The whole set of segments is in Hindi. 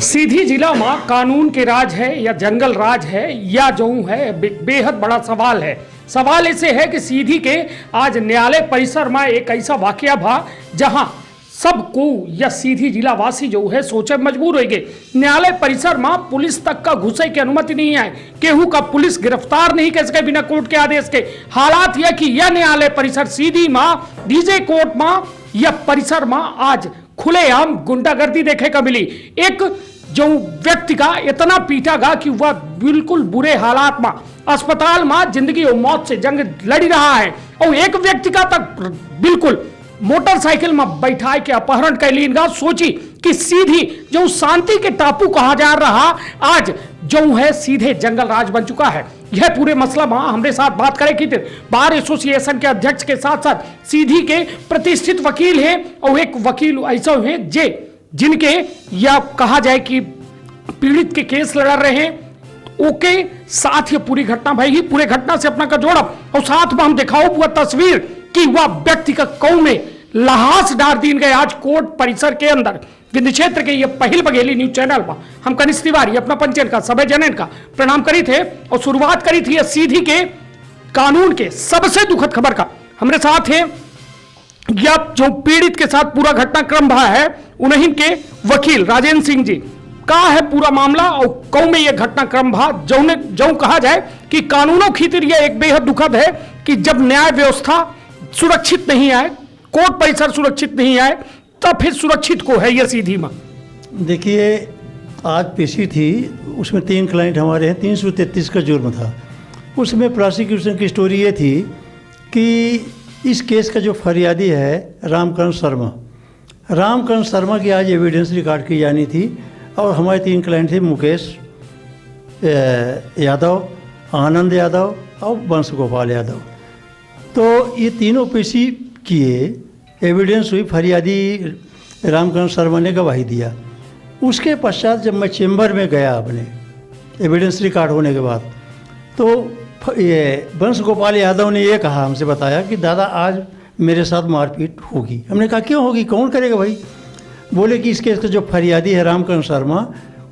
सीधी जिला में कानून के राज है या जंगल राज है या जो है बेहद बड़ा सवाल है। सवाल ऐसे है कि सीधी के आज न्यायालय परिसर में एक ऐसा वाकया भा जहां सबको या सीधी जिला वासी जो है सोचे मजबूर हो गए। न्यायालय परिसर में पुलिस तक का घुसे की अनुमति नहीं है, केहू का पुलिस गिरफ्तार नहीं कर सके बिना कोर्ट के आदेश के। हालात यह कि यह न्यायालय परिसर सीधी में डीजे कोर्ट में या परिसर में आज खुलेआम गुंडागर्दी देखे का मिली। एक जो व्यक्ति का इतना पीटा गा कि वह बिल्कुल बुरे हालात में अस्पताल में जिंदगी और मौत से जंग लड़ रहा है, और एक व्यक्ति का तक बिल्कुल मोटरसाइकिल में बैठा के अपहरण कर लीन। सोची कि सीधी जो शांति के टापू कहा जा रहा आज जो है सीधे जंगल राज बन चुका है। यह पूरे मसला में हमारे साथ बात करें कि बार एसोसिएशन के अध्यक्ष के साथ साथ सीधी के प्रतिष्ठित वकील हैं, और एक वकील ऐसा है जिनके या कहा जाए कि पीड़ित के केस लड़ रहे हैं। ओके साथ ये पूरी घटना भाई ही पूरे घटना से अपना का जोड़ब और साथ में हम दिखाओ पूरा तस्वीर कि वह व्यक्ति का कौ में लहास डाल दीन गए आज कोर्ट परिसर के अंदर। विंध्य क्षेत्र के ये पहल बघेली न्यूज चैनल पर हम कनिष्ठ तिवारी अपना पंचन का सभी जनन का प्रणाम करी थे और शुरुआत करी थी सीधी के कानून के सबसे दुखद खबर का। हमारे साथ है या जो पीड़ित के साथ पूरा घटनाक्रम रहा है उन्हीं के वकील राजेंद्र सिंह जी का है पूरा मामला और कौ में यह घटनाक्रम भा जो कहा जाए कि कानूनों की यह एक बेहद दुखद है कि जब न्याय व्यवस्था सुरक्षित नहीं आए, कोर्ट परिसर सुरक्षित नहीं आए, तब फिर सुरक्षित को है यह सीधी में। देखिए आज पेशी थी, उसमें 3 क्लाइंट हमारे हैं, 333 का जुर्म था। उसमें प्रोसिक्यूशन की स्टोरी ये थी कि इस केस का जो फरियादी है रामकरण शर्मा की आज एविडेंस रिकॉर्ड की जानी थी, और हमारे 3 क्लाइंट थे मुकेश यादव, आनंद यादव और वंश गोपाल यादव। तो ये तीनों पेशी किए, एविडेंस हुई, फरियादी रामकरण शर्मा ने गवाही दिया। उसके पश्चात जब मैं चेंबर में गया अपने एविडेंस रिकॉर्ड होने के बाद, तो ये वंश गोपाल यादव ने ये कहा, हमसे बताया कि दादा आज मेरे साथ मारपीट होगी। हमने कहा क्यों होगी, कौन करेगा भाई? बोले कि इस केस का जो फरियादी है रामकरण शर्मा,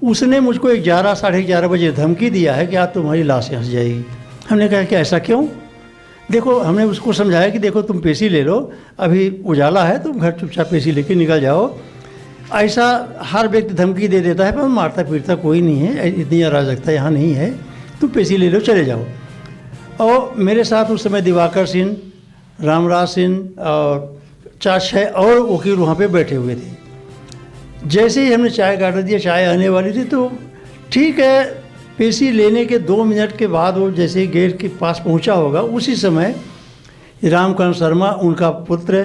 उसने मुझको 11 साढ़े 11 बजे धमकी दिया है कि आज तुम्हारी लाश हंस जाएगी। हमने कहा कि ऐसा क्यों? देखो, हमने उसको समझाया कि देखो तुम पेशी ले लो, अभी उजाला है, तुम घर चुपचाप पेशी लेके निकल जाओ। ऐसा हर व्यक्ति धमकी दे देता है, पर मारता पीटता कोई नहीं है, इतनी अराजकता यहाँ नहीं है, तुम पेशी ले लो, चले जाओ। और मेरे साथ उस समय दिवाकर सिंह, रामराज सिंह और 4-6 और वकील वहाँ पे बैठे हुए थे। जैसे ही हमने चाय का ऑर्डर दिया, चाय आने वाली थी, तो ठीक है, पेशी लेने के 2 मिनट के बाद वो जैसे गेट के पास पहुंचा होगा, उसी समय रामकरण शर्मा, उनका पुत्र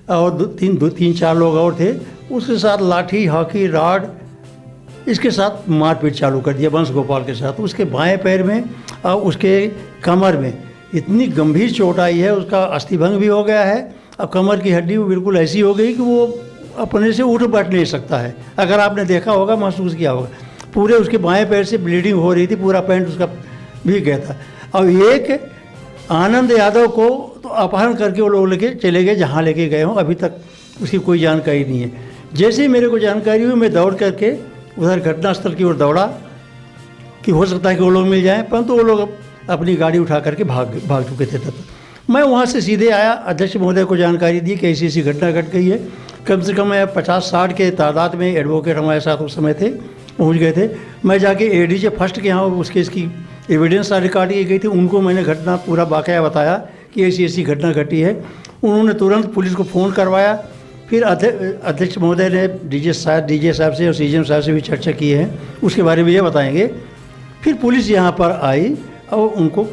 और 3-4 लोग और थे, उसके साथ लाठी, हॉकी, रॉड, इसके साथ मारपीट चालू कर दिया वंश गोपाल के साथ। उसके बाएं पैर में और उसके कमर में इतनी गंभीर चोट आई है, उसका अस्थिभंग भी हो गया है, और कमर की हड्डी बिल्कुल ऐसी हो गई कि वो अपने से उठ बैठ नहीं सकता है। अगर आपने देखा होगा, महसूस किया होगा, पूरे उसके बाएं पैर से ब्लीडिंग हो रही थी, पूरा पैंट उसका भीग गया था। और एक आनंद यादव को तो अपहरण करके वो लोग लेके चले गए जहाँ लेके गए हों, अभी तक उसकी कोई जानकारी नहीं है। जैसे ही मेरे को जानकारी हुई, मैं दौड़ करके उधर घटनास्थल की ओर दौड़ा कि हो सकता है कि वो लोग मिल जाएं, परंतु वो लोग अपनी गाड़ी उठा करके भाग चुके थे। तब मैं वहाँ से सीधे आया, अध्यक्ष महोदय को जानकारी दी कि ऐसी ऐसी घटना घट गई है। कम से कम 50-60 के तादाद में एडवोकेट हमारे साथ उस समय थे, पहुंच गए थे। मैं जाके एडीजे फर्स्ट के यहाँ उस केस की एविडेंस रिकॉर्ड की गई थी, उनको मैंने घटना पूरा वाकया बताया कि ऐसी ऐसी घटना घटी है। उन्होंने तुरंत पुलिस को फ़ोन करवाया। फिर अध्यक्ष महोदय ने डीजे साहब से और सीजीएम साहब से भी चर्चा की है, उसके बारे में ये बताएंगे। फिर पुलिस यहाँ पर आई और उनको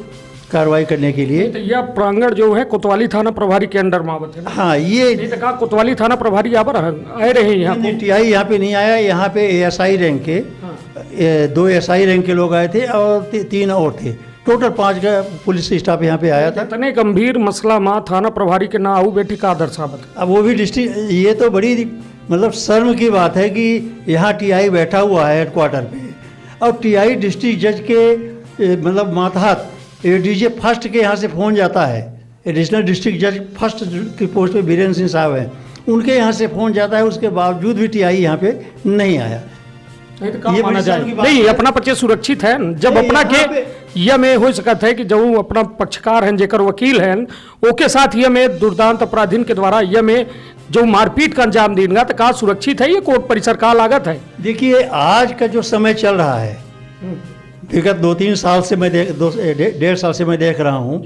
कार्रवाई करने के लिए। तो यह प्रांगण जो है कोतवाली थाना प्रभारी के अंडर में आवत है। हाँ, ये कहा कोतवाली थाना प्रभारी यहाँ पर आए रहे हैं। यहाँ टीआई यहाँ पे नहीं आया, यहाँ पे एएसआई रैंक के 2 एसआई रैंक के लोग आए थे और 3 और थे। टोटल 5 का पुलिस स्टाफ यहाँ पे आया था। इतने गंभीर मसला में थाना प्रभारी के ना आऊ बेटी का आदर साहब। अब वो भी डिस्ट्रिक्ट, ये तो बड़ी मतलब शर्म की बात है कि यहाँ टीआई बैठा हुआ है हेडक्वार्टर पे, और टीआई डिस्ट्रिक्ट जज के मतलब मातहत एडीजे फर्स्ट के यहाँ से फ़ोन जाता है। एडिशनल डिस्ट्रिक्ट जज फर्स्ट की पोस्ट पे बीरेंद्र सिंह साहब हैं, उनके यहाँ से फ़ोन जाता है, उसके बावजूद भी टीआई यहाँ पे नहीं आया। नहीं तो कहाँ ये माना बड़ी जाए शर्म की बात नहीं है। अपना पक्ष सुरक्षित है जब नहीं, अपना यहाँ के यह में हो सकत है कि जो अपना पक्षकार हैं जेकर वकील हैं ओके साथ यह में दुर्दांत अपराधीन के द्वारा यह में जो मारपीट का अंजाम देगा तो कहाँ सुरक्षित है ये कोर्ट परिसर का लागत है। देखिए आज का जो समय चल रहा है, विगत 2-3 साल से मैं 1.5 साल से मैं देख रहा हूँ,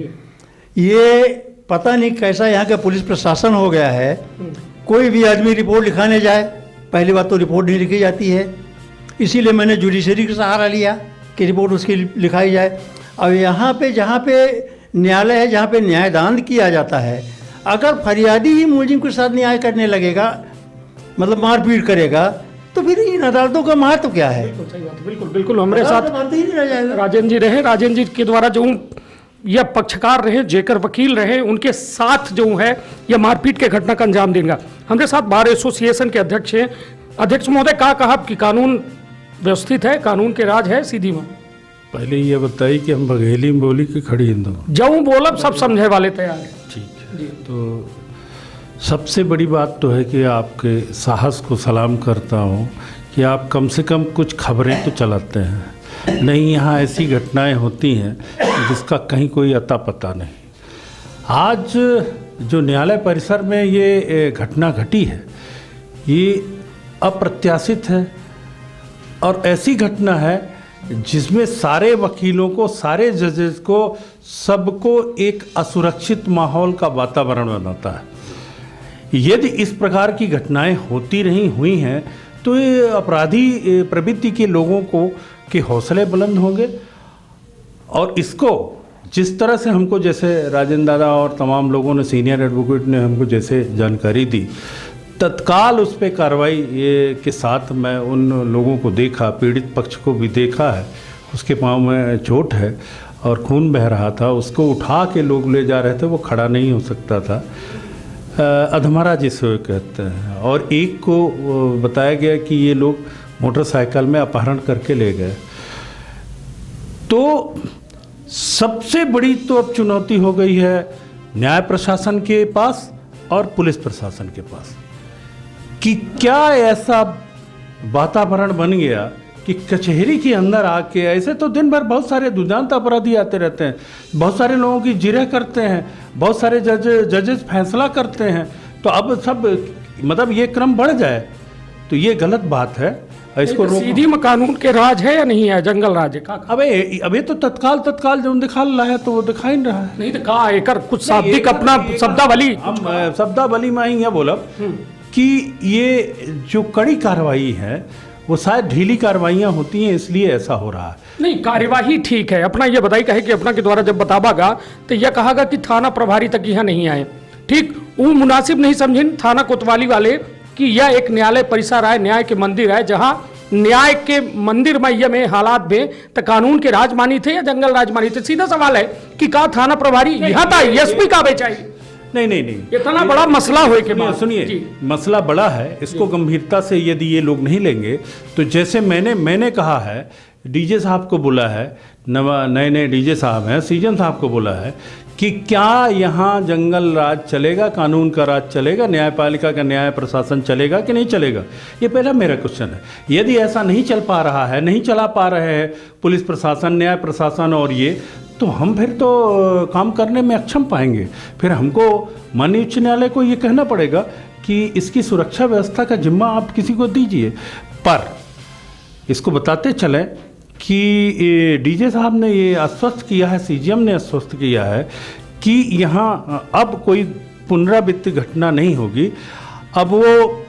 ये पता नहीं कैसा यहाँ का पुलिस प्रशासन हो गया है। कोई भी आदमी रिपोर्ट लिखाने जाए, पहली बात तो रिपोर्ट नहीं लिखी जाती है, इसीलिए मैंने जुडिशरी का सहारा लिया कि रिपोर्ट उसकी लिखाई जाए। अब यहाँ पे जहाँ पे न्यायालय है, जहाँ पे न्यायदान किया जाता है, अगर फरियादी ही मुलजिम के साथ न्याय करने लगेगा, मतलब मारपीट करेगा, तो फिर इन अदालतों का महत्व क्या है? बिल्कुल बिल्कुल हमारे साथ बनते ही नहीं रह जाएगा। राजेंद्र जी रहे, राजेंद्र जी के द्वारा जो यह पक्षकार रहे, जेकर वकील रहे, उनके साथ जो है यह मारपीट के घटना का अंजाम देगा। हमारे साथ बार एसोसिएशन के अध्यक्ष हैं। अध्यक्ष महोदय का कहा कि कानून व्यवस्थित है, कानून के राज है सीधी में। पहले ये बताइए कि हम बघेली में बोली कि खड़ी हिंदू? जऊं बोलब सब समझे वाले तैयार है। ठीक है। तो सबसे बड़ी बात तो है कि आपके साहस को सलाम करता हूँ कि आप कम से कम कुछ खबरें तो चलाते हैं। नहीं, यहाँ ऐसी घटनाएं होती हैं जिसका कहीं कोई अता पता नहीं। आज जो न्यायालय परिसर में ये घटना घटी है, ये अप्रत्याशित है और ऐसी घटना है जिसमें सारे वकीलों को, सारे जजेस को, सबको एक असुरक्षित माहौल का वातावरण बनाता है। यदि इस प्रकार की घटनाएं होती रही हुई हैं तो ये अपराधी प्रवृत्ति के लोगों को के हौसले बुलंद होंगे और इसको जिस तरह से हमको, जैसे राजेंद्र दादा और तमाम लोगों ने, सीनियर एडवोकेट ने हमको जैसे जानकारी दी, तत्काल उस पर कार्रवाई ये के साथ मैं उन लोगों को देखा, पीड़ित पक्ष को भी देखा है, उसके पाँव में चोट है और खून बह रहा था, उसको उठा के लोग ले जा रहे थे, वो खड़ा नहीं हो सकता था, अधमरा जिसे कहते हैं। और एक को बताया गया कि ये लोग मोटरसाइकिल में अपहरण करके ले गए। तो सबसे बड़ी तो अब चुनौती हो गई है न्याय प्रशासन के पास और पुलिस प्रशासन के पास कि क्या ऐसा वातावरण बन गया कि कचहरी के अंदर आके, ऐसे तो दिन भर बहुत सारे दुर्दांत अपराधी आते रहते हैं, बहुत सारे लोगों की जिरह करते हैं, बहुत सारे जजेस फैसला करते हैं, तो अब सब मतलब ये क्रम बढ़ जाए तो ये गलत बात है। इसको तो सीधी में कानून के राज है या नहीं है, जंगल राज है? अबे तो तत्काल जो दिखा रहा है तो वो दिखा ही रहा है। नहीं तो कहा एकर कुछ शाब्दिक अपना शब्दावली, हम शब्दावली में ही बोलब कि ये जो कड़ी कार्रवाई है वो शायद ढीली कार्रवाइयाँ होती हैं, इसलिए ऐसा हो रहा है। नहीं, कार्यवाही ठीक है। अपना ये बताई कहे कि अपना के द्वारा जब बताबागा तो यह कहागा कि थाना प्रभारी तक यहाँ नहीं आए, ठीक, वो मुनासिब नहीं समझे थाना कोतवाली वाले कि यह एक न्यायालय परिसर है, न्याय के मंदिर है, जहाँ न्याय के मंदिर में हालात में तो कानून के राज मानी थे या जंगल राज मानी थे। सीधा सवाल है कि कहा थाना प्रभारी यहाँ था, एसपी का बेचाई नहीं, इतना बड़ा मसला हो के बाद। सुनिए, मसला बड़ा है, इसको गंभीरता से यदि ये लोग नहीं लेंगे तो जैसे मैंने कहा है, डीजे साहब को बोला है, नए डीजे साहब हैं, सीजन साहब को बोला है कि क्या यहाँ जंगल राज चलेगा, कानून का राज चलेगा, न्यायपालिका का न्याय प्रशासन चलेगा कि नहीं चलेगा? ये पहला मेरा क्वेश्चन है। यदि ऐसा नहीं चल पा रहा है, नहीं चला पा रहे हैं पुलिस प्रशासन, न्याय प्रशासन और ये, तो हम फिर तो काम करने में अक्षम पाएंगे। फिर हमको माननीय उच्च न्यायालय को ये कहना पड़ेगा कि इसकी सुरक्षा व्यवस्था का जिम्मा आप किसी को दीजिए। पर इसको बताते चलें कि डीजे साहब ने ये आश्वस्त किया है, सीजीएम ने आश्वस्त किया है कि यहाँ अब कोई पुनरावृत्ति घटना नहीं होगी। अब वो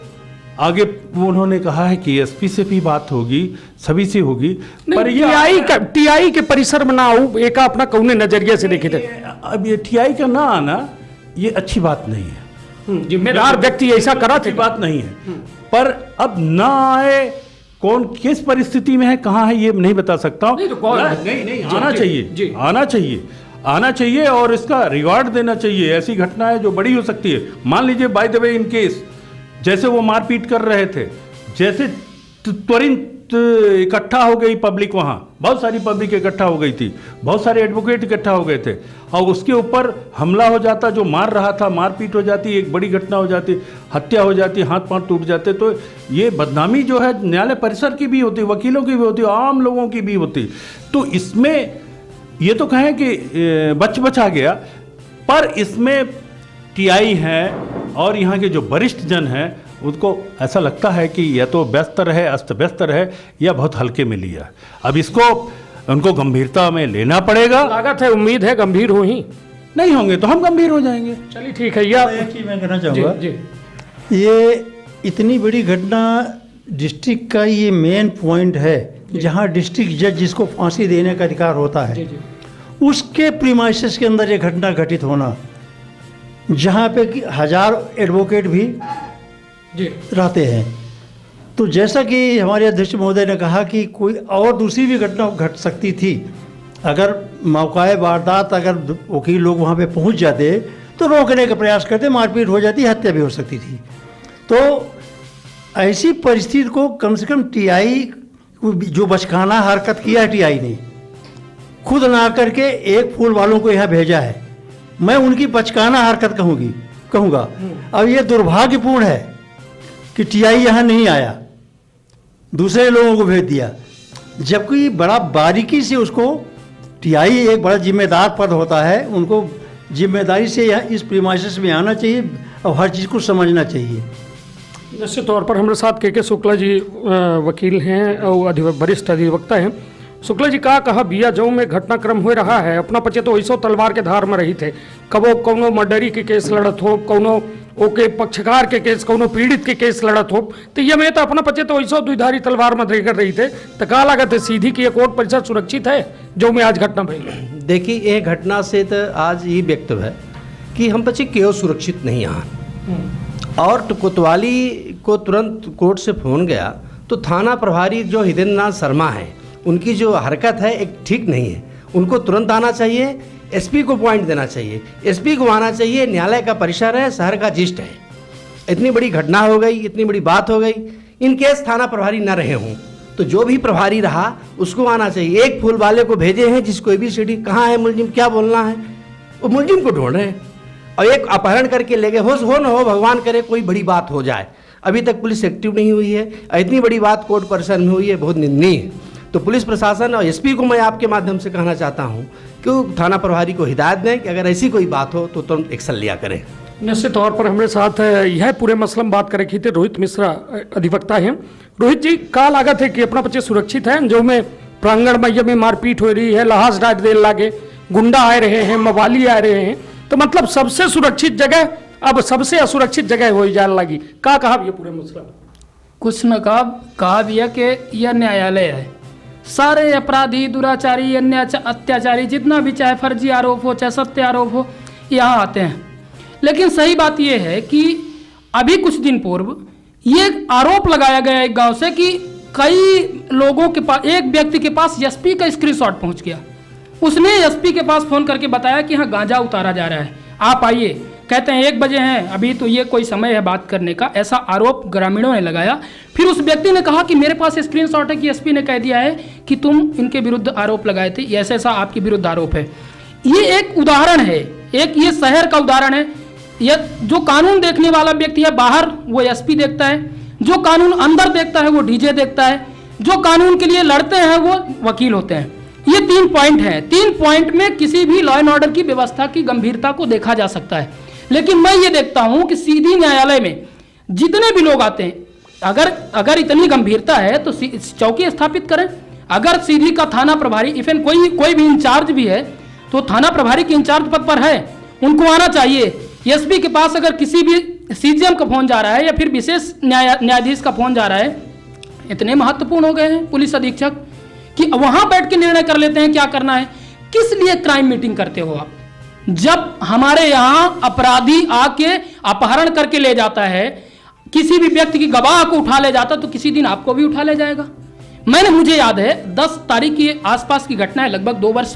आगे उन्होंने कहा है कि एसपी से भी बात होगी, सभी से होगी, पर ये टीआई के परिसर में ना आऊँ, एक अपना कौने नजरिए से देखे थे। अब ये टीआई का ना आना ये अच्छी बात नहीं है, जिम्मेदार व्यक्ति ऐसा करा थे, बात नहीं है। पर अब ना आए, कौन किस परिस्थिति में है, कहाँ है, ये नहीं बता सकता हूँ। नहीं, आना चाहिए और इसका रिवार्ड देना चाहिए। ऐसी घटनाएं जो बड़ी हो सकती है, मान लीजिए by the way in case जैसे वो मारपीट कर रहे थे, जैसे इकट्ठा हो गई पब्लिक, वहाँ बहुत सारी पब्लिक इकट्ठा हो गई थी, बहुत सारे एडवोकेट इकट्ठा हो गए थे, और उसके ऊपर हमला हो जाता, जो मार रहा था मारपीट हो जाती, एक बड़ी घटना हो जाती, हत्या हो जाती, हाथ पांव टूट जाते, तो ये बदनामी जो है न्यायालय परिसर की भी होती, वकीलों की भी होती, आम लोगों की भी होती। तो इसमें ये तो कहें कि बचा गया, पर इसमें टीआई है और यहाँ के जो वरिष्ठ जन हैं उनको ऐसा लगता है कि या तो व्यस्त रहे, अस्त व्यस्त रहे, या बहुत हल्के में लिया। अब इसको उनको गंभीरता में लेना पड़ेगा। लागत है, उम्मीद है गंभीर हो ही नहीं होंगे तो हम गंभीर हो जाएंगे। चलिए ठीक है। या एक चीज मैं कहना चाहूँगा, जी ये इतनी बड़ी घटना डिस्ट्रिक्ट का ये मेन पॉइंट है जहाँ डिस्ट्रिक्ट जज जिसको फांसी देने का अधिकार होता है, उसके प्रीमाइसेस के अंदर ये घटना घटित होना, जहाँ पे कि 1000 एडवोकेट भी जी रहते हैं। तो जैसा कि हमारे अध्यक्ष महोदय ने कहा कि कोई और दूसरी भी घटना घट सकती थी, अगर मौकाए वारदात अगर वकील लोग वहाँ पे पहुँच जाते तो रोकने का प्रयास करते, मारपीट हो जाती, हत्या भी हो सकती थी। तो ऐसी परिस्थिति को कम से कम टीआई जो बचकाना हरकत किया है, टीआई ने खुद ना करके एक फूल वालों को यहाँ भेजा है, मैं उनकी बचकाना हरकत कहूँगा। अब ये दुर्भाग्यपूर्ण है कि टीआई यहाँ नहीं आया, दूसरे लोगों को भेज दिया, जबकि बड़ा बारीकी से उसको, टीआई एक बड़ा जिम्मेदार पद होता है, उनको जिम्मेदारी से यहाँ इस प्रीमाइसेस में आना चाहिए और हर चीज़ को समझना चाहिए। निश्चित तौर पर हमारे साथ के शुक्ला जी वकील हैं और वरिष्ठ अधिवक्ता हैं। शुक्ला जी का कहा बिया जऊ में घटनाक्रम हो रहा है, अपना पचे तो वैसो तलवार के धार में रही थे, कबो कौनो मर्डरी के केस लड़त हो, कौनो ओके पक्षकार के केस, कौनो पीड़ित के केस लड़त हो, तो ये में तो अपना पचे तो वैसो दुधारी तलवार में देकर रही थे। तो का लागत है सीधी की कोर्ट परिसर सुरक्षित है जो में आज घटना भई? देखिए, ये घटना से तो आज ये व्यक्तव्य है कि हम बच्चे क्यों सुरक्षित नहीं यहाँ। और कोतवाली को तुरंत कोर्ट से फ़ोन गया तो थाना प्रभारी जो हितेंद्र नाथ शर्मा है, उनकी जो हरकत है एक ठीक नहीं है, उनको तुरंत आना चाहिए, एसपी को पॉइंट देना चाहिए, एसपी को आना चाहिए, न्यायालय का परिसर है, शहर का जिस्ट है, इतनी बड़ी घटना हो गई, इतनी बड़ी बात हो गई, इन केस थाना प्रभारी न रहे हों तो जो भी प्रभारी रहा उसको आना चाहिए। एक फूल वाले को भेजे हैं जिसको ABCD, कहाँ है मुलजिम, क्या बोलना है, वो मुलजिम को ढूंढ रहे हैं, और एक अपहरण करके ले गए। हो न हो, भगवान करे कोई बड़ी बात हो जाए, अभी तक पुलिस एक्टिव नहीं हुई है, इतनी बड़ी बात कोर्ट परिसर में हुई है, बहुत निंदनीय है। तो पुलिस प्रशासन और एसपी को मैं आपके माध्यम से कहना चाहता हूं कि थाना प्रभारी को हिदायत दें कि अगर ऐसी कोई बात हो तो तुरंत एक्शन लिया करें। निश्चित तौर पर हमारे साथ यह पूरे मसले में बात कर रखी थे रोहित मिश्रा अधिवक्ता हैं। रोहित जी, का लागत है कि अपना बच्चे सुरक्षित हैं जो में प्रांगण मैया में मारपीट हो रही है, लहाज डाट देने लागे, गुंडा आ रहे हैं, मवाली आ रहे हैं, तो मतलब सबसे सुरक्षित जगह अब सबसे असुरक्षित जगह हो जाने लगी, का कहा ये पूरे मसला? कुछ न कहा भी है कि यह न्यायालय है, सारे अपराधी, दुराचारी, अन्य अत्याचारी, जितना भी चाहे फर्जी आरोप हो चाहे सत्य आरोप हो, यहाँ आते हैं। लेकिन सही बात यह है कि अभी कुछ दिन पूर्व ये आरोप लगाया गया एक गांव से कि कई लोगों के पास, एक व्यक्ति के पास एसपी का स्क्रीनशॉट पहुंच गया, उसने एसपी के पास फोन करके बताया कि हाँ गांजा उतारा जा रहा है, आप आइए। कहते हैं 1 बजे हैं, अभी तो ये कोई समय है बात करने का, ऐसा आरोप ग्रामीणों ने लगाया। फिर उस व्यक्ति ने कहा कि मेरे पास स्क्रीनशॉट है कि एसपी ने कह दिया है कि तुम इनके विरुद्ध आरोप लगाए थे, ऐसा ऐसा आपके विरुद्ध आरोप है। ये एक उदाहरण है, एक ये शहर का उदाहरण है। यह जो कानून देखने वाला व्यक्ति है बाहर वो एसपी देखता है, जो कानून अंदर देखता है वो डीजे देखता है, जो कानून के लिए लड़ते हैं वो वकील होते हैं। ये 3 पॉइंट हैं, 3 पॉइंट में किसी भी लॉ एंड ऑर्डर की व्यवस्था की गंभीरता को देखा जा सकता है। लेकिन मैं ये देखता हूं कि सीधी न्यायालय में जितने भी लोग आते हैं, अगर इतनी गंभीरता है तो चौकी स्थापित करें। अगर सीधी का थाना प्रभारी, इवन कोई भी इंचार्ज भी है तो थाना प्रभारी के इंचार्ज पद पर है, उनको आना चाहिए। एसपी के पास अगर किसी भी सीजीएम का फोन जा रहा है या फिर विशेष न्यायाधीश का फोन जा रहा है, इतने महत्वपूर्ण हो गए हैं पुलिस अधीक्षक कि वहां बैठ के निर्णय कर लेते हैं क्या करना है। किस लिए क्राइम मीटिंग करते हो आप? जब हमारे यहां अपराधी आके अपहरण करके ले जाता है, किसी भी व्यक्ति की गवाह को उठा ले जाता, तो किसी दिन आपको भी उठा ले जाएगा। मुझे याद है 10 तारीख के आसपास की घटना है, लगभग 2 वर्ष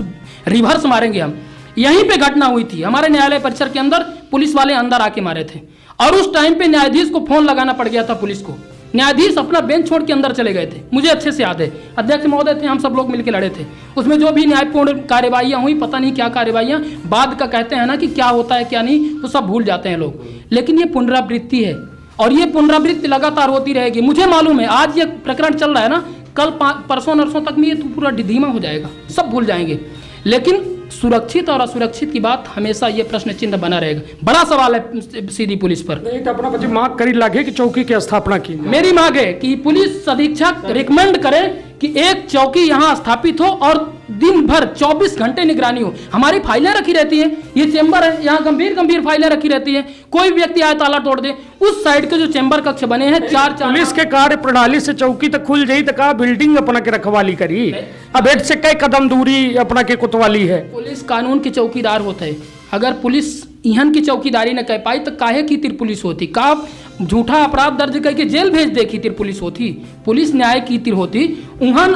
रिवर्स मारेंगे हम, यहीं पे घटना हुई थी हमारे न्यायालय परिसर के अंदर। पुलिस वाले अंदर आके मारे थे और उस टाइम पे न्यायाधीश को फोन लगाना पड़ गया था पुलिस को। न्यायाधीश अपना बेंच छोड़ के अंदर चले गए थे, मुझे अच्छे से याद है। अध्यक्ष महोदय थे, हम सब लोग मिलकर लड़े थे। उसमें जो भी न्यायपूर्ण कार्यवाहियाँ हुई, पता नहीं क्या कार्यवाहियाँ, बाद का कहते हैं ना कि क्या होता है क्या नहीं, तो सब भूल जाते हैं लोग। लेकिन ये पुनरावृत्ति है और ये पुनरावृत्ति लगातार होती रहेगी। मुझे मालूम है आज ये प्रकरण चल रहा है ना, कल परसों नरसों तक में ये तो पूरा धीमा हो जाएगा, सब भूल जाएंगे। लेकिन सुरक्षित और असुरक्षित की बात हमेशा ये प्रश्न चिन्ह बना रहेगा। बड़ा सवाल है सीधी पुलिस पर। नहीं तो अपना बच्चे मांग करी लागे कि चौकी की स्थापना की। मेरी मांग है कि पुलिस अधीक्षक रिकमेंड करे कि एक चौकी यहाँ स्थापित हो और दिन भर 24 घंटे निगरानी हो। हमारी फाइलें रखी रहती हैं, ये चेंबर है, यहाँ गंभीर फाइलें रखी रहती हैं। कोई व्यक्ति आए ताला तोड़ दे, उस साइड के जो चेंबर कक्ष बने हैं चार पुलिस के कार्य प्रणाली से चौकी तक खुल जाई तो का बिल्डिंग अपना के रखवाली करी। अब एक से कई कदम दूरी अपना के कोतवाली है। पुलिस कानून के चौकीदार होते हैं। अगर पुलिस इहन की चौकीदारी न कर पाई तो काहे की तिर पुलिस होती? का झूठा अपराध दर्ज करके जेल भेज दे की तिर पुलिस होती? पुलिस न्याय की तिर होती। उहन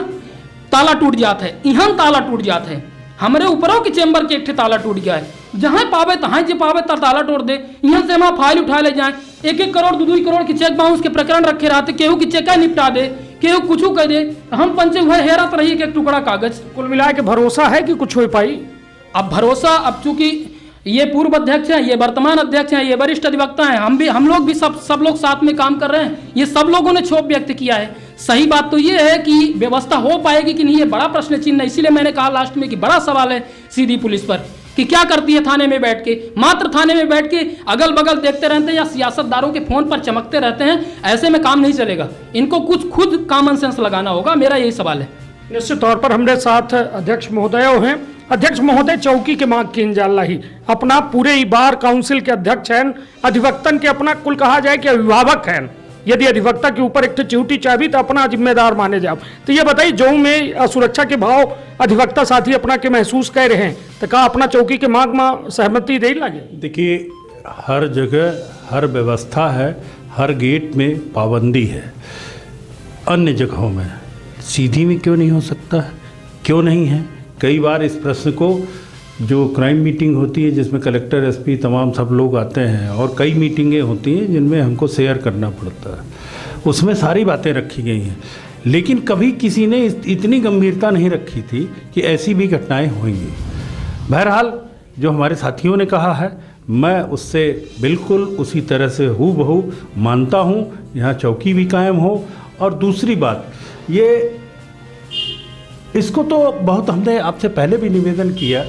ताला टूट जाता है, इहन ताला टूट जाता है। हमारे ऊपरों के चेंबर के एक ताला टूट गया है, जहाँ पावे तहाँ जे पावे ताला तोड़ दे। यहाँ से हम फाइल उठा ले जाए, 1-1 करोड़ 2-2 करोड़ की चेक बाउंस के प्रकरण रखे रहते, केहू की चेका निपटा दे, केहू कुछ कह दे, हम पंचे हुए हैरत रही कि एक टुकड़ा कागज। कुल मिला के भरोसा है कि कुछ हो पाई? अब भरोसा, अब चूंकि ये पूर्व अध्यक्ष हैं, ये वर्तमान अध्यक्ष हैं, ये वरिष्ठ अधिवक्ता हैं, हम लोग भी सब लोग साथ में काम कर रहे हैं। ये सब लोगों ने क्षोभ व्यक्त किया है। सही बात तो ये है कि व्यवस्था हो पाएगी कि नहीं, ये बड़ा प्रश्न चिन्ह है। इसीलिए मैंने कहा लास्ट में कि बड़ा सवाल है सीधी पुलिस पर कि क्या करती है थाने में बैठ के। मात्र थाने में बैठ के अगल बगल देखते रहते हैं या सियासतदारों के फोन पर चमकते रहते हैं, ऐसे में काम नहीं चलेगा। इनको कुछ खुद कॉमन सेंस लगाना होगा, मेरा यही सवाल है। निश्चित तौर पर हमारे साथ अध्यक्ष महोदय हैं। अध्यक्ष महोदय, चौकी के मांग की जाला ही अपना पूरे ही बार काउंसिल के अध्यक्ष हैं, अधिवक्तन के अपना कुल कहा जाए कि अभिभावक हैं। यदि अधिवक्ता के ऊपर एक चिवटी चाबी तो अपना जिम्मेदार माने जाओ। तो ये बताइए, जो में सुरक्षा के भाव अधिवक्ता साथी अपना के महसूस कर रहे हैं, तो का अपना चौकी के मांग में सहमति दे लगे? देखिए, हर जगह हर व्यवस्था है, हर गेट में पाबंदी है। अन्य जगहों में सीधी में क्यों नहीं हो सकता है? क्यों नहीं है? कई बार इस प्रश्न को जो क्राइम मीटिंग होती है जिसमें कलेक्टर एसपी तमाम सब लोग आते हैं, और कई मीटिंगें होती हैं जिनमें हमको शेयर करना पड़ता है, उसमें सारी बातें रखी गई हैं। लेकिन कभी किसी ने इतनी गंभीरता नहीं रखी थी कि ऐसी भी घटनाएं होंगी। बहरहाल जो हमारे साथियों ने कहा है, मैं उससे बिल्कुल उसी तरह से हूबहू मानता हूँ। यहाँ चौकी भी कायम हो। और दूसरी बात ये, इसको तो बहुत हमने आपसे पहले भी निवेदन किया,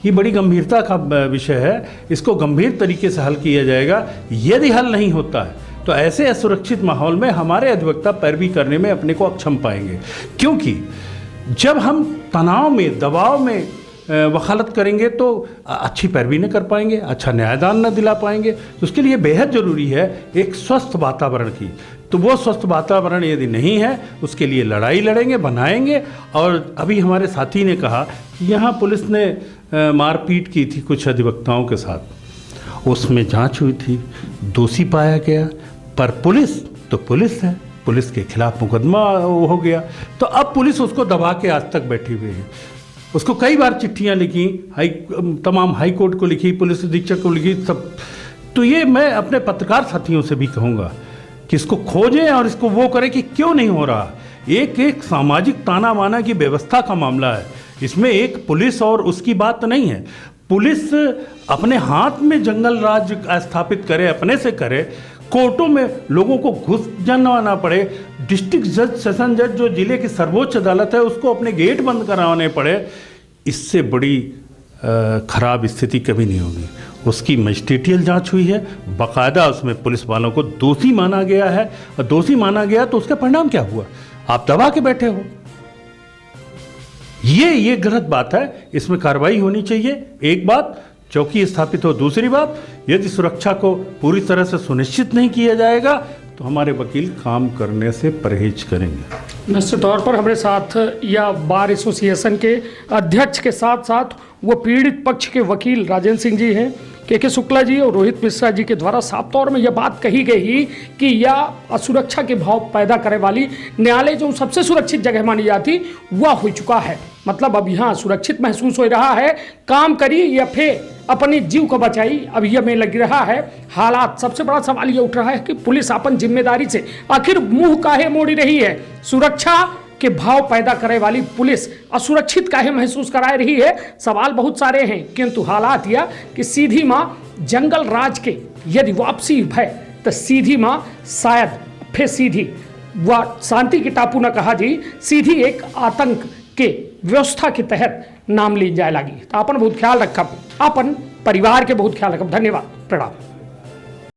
ये बड़ी गंभीरता का विषय है, इसको गंभीर तरीके से हल किया जाएगा। यदि हल नहीं होता है तो ऐसे असुरक्षित माहौल में हमारे अधिवक्ता पैरवी करने में अपने को अक्षम पाएंगे। क्योंकि जब हम तनाव में, दबाव में वकालत करेंगे तो अच्छी पैरवी न कर पाएंगे, अच्छा न्यायदान न दिला पाएंगे। तो उसके लिए बेहद ज़रूरी है एक स्वस्थ वातावरण की। तो वो स्वस्थ वातावरण यदि नहीं है, उसके लिए लड़ाई लड़ेंगे, बनाएंगे। और अभी हमारे साथी ने कहा कि यहाँ पुलिस ने मारपीट की थी कुछ अधिवक्ताओं के साथ, उसमें जांच हुई थी, दोषी पाया गया, पर पुलिस तो पुलिस है, पुलिस के खिलाफ मुकदमा हो गया। तो अब पुलिस उसको दबा के आज तक बैठी हुई है। उसको कई बार चिट्ठियाँ लिखी, तमाम हाई कोर्ट को लिखी, पुलिस अधीक्षक को लिखी, सब। तो ये मैं अपने पत्रकार साथियों से भी कहूँगा कि इसको खोजें और इसको वो करें कि क्यों नहीं हो रहा। एक सामाजिक ताना माना की व्यवस्था का मामला है, इसमें एक पुलिस और उसकी बात नहीं है। पुलिस अपने हाथ में जंगल राज स्थापित करे, अपने से करे, कोर्टों में लोगों को घुस जाना ना पड़े, डिस्ट्रिक्ट जज, सेशन जज जो जिले की सर्वोच्च अदालत है उसको अपने गेट बंद कराने पड़े, इससे बड़ी खराब स्थिति कभी नहीं होगी। उसकी मजिस्ट्रेटियल जांच हुई है, बाकायदा उसमें पुलिस वालों को दोषी माना गया है, और दोषी माना गया तो उसका परिणाम क्या हुआ? आप दबा के बैठे हो। ये गलत बात है, इसमें कार्रवाई होनी चाहिए। एक बात, चौकी स्थापित हो। दूसरी बात, यदि सुरक्षा को पूरी तरह से सुनिश्चित नहीं किया जाएगा तो हमारे वकील काम करने से परहेज करेंगे। निश्चित तौर पर हमारे साथ या बार एसोसिएशन के अध्यक्ष के साथ साथ वो पीड़ित पक्ष के वकील राजेंद्र सिंह जी हैं, के शुक्ला जी और रोहित मिश्रा जी के द्वारा साफ तौर में यह बात कही गई कि यह असुरक्षा के भाव पैदा करे वाली न्यायालय जो सबसे सुरक्षित जगह मानी जाती वह हो चुका है। मतलब अब यहाँ सुरक्षित महसूस हो रहा है, काम करी या फिर अपने जीव को बचाई, अब यह में लग रहा है हालात। सबसे बड़ा सवाल यह उठ रहा है कि पुलिस अपन जिम्मेदारी से आखिर मुंह काहे मोड़ी रही है? सुरक्षा के भाव पैदा करे वाली पुलिस असुरक्षित काहे महसूस कराए रही है? सवाल बहुत सारे हैं, किंतु हालात यह कि सीधी माँ जंगल राज के यदि वापसी भय तो सीधी माँ शायद फिर सीधी वह शांति के टापू न कहा जी, सीधी एक आतंक के व्यवस्था के तहत नाम ली जाए लगी। तो अपन बहुत ख्याल रखब, अपन परिवार के बहुत ख्याल रखब। धन्यवाद, प्रणाम।